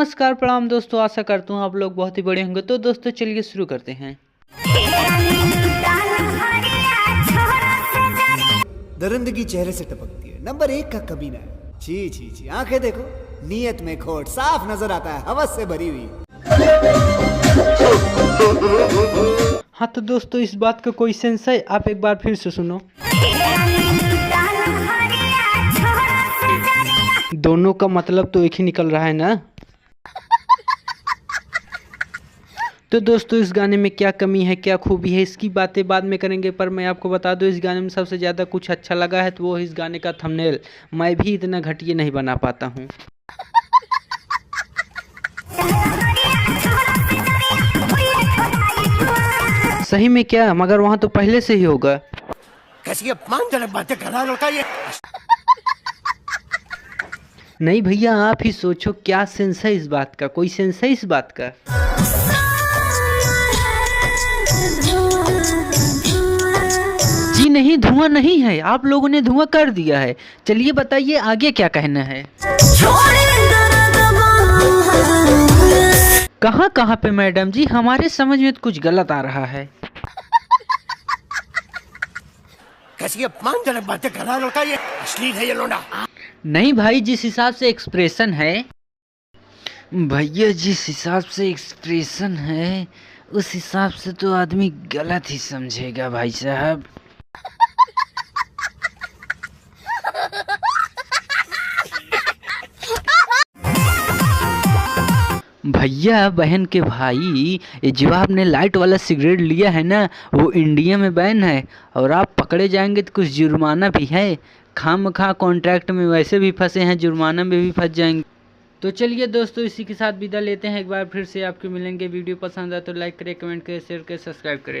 नमस्कार प्रणाम दोस्तों, आशा करता हूँ आप लोग बहुत ही बड़े होंगे। तो दोस्तों चलिए शुरू करते हैं। दरिंदगी चेहरे से टपकती है, नंबर 1 का कमीना है। छी छी छी, आंखें देखो, नीयत में खोट साफ नजर आता है, हवस से भरी हुई। हाँ तो दोस्तों इस बात का कोई सेंस है? आप एक बार फिर से सुनो। दोनों का मतलब तो एक ही निकल रहा है ना। तो दोस्तों इस गाने में क्या कमी है, क्या खूबी है, इसकी बातें बाद में करेंगे। पर मैं आपको बता दूं, इस गाने में सबसे ज़्यादा कुछ अच्छा लगा है तो वो इस गाने का थंबनेल। मैं भी इतना घटिया नहीं बना पाता हूँ। सही में क्या, मगर वहाँ तो पहले से ही होगा। कैसी अपमानजनक बातें कर रहा है लड़का ये। नहीं भैया, आप ही सोचो, क्या सेंस है इस बात का? कोई सेंस है इस बात का? जी नहीं, धुआं नहीं है, आप लोगों ने धुआं कर दिया है। चलिए बताइए आगे क्या कहना है। कहाँ कहाँ पे मैडम जी, हमारे समझ में तो कुछ गलत आ रहा है। कैसी अपमानजनक बातें कर रहा है लड़का ये, अश्लील है ये लोंडा। नहीं भाई, जिस हिसाब से एक्सप्रेशन है भैया, जिस हिसाब से एक्सप्रेशन है उस हिसाब से तो आदमी गलत ही समझेगा भाई साहब। भैया बहन के भाई, ये जो आपने लाइट वाला सिगरेट लिया है ना, वो इंडिया में बैन है। और आप पकड़े जाएंगे तो कुछ जुर्माना भी है। खामखा कॉन्ट्रैक्ट में वैसे भी फंसे हैं, जुर्माना में भी फंस जाएंगे। तो चलिए दोस्तों इसी के साथ विदा लेते हैं। एक बार फिर से आपको मिलेंगे। वीडियो पसंद आए तो लाइक करें, कमेंट करें, शेयर करें, सब्सक्राइब करें।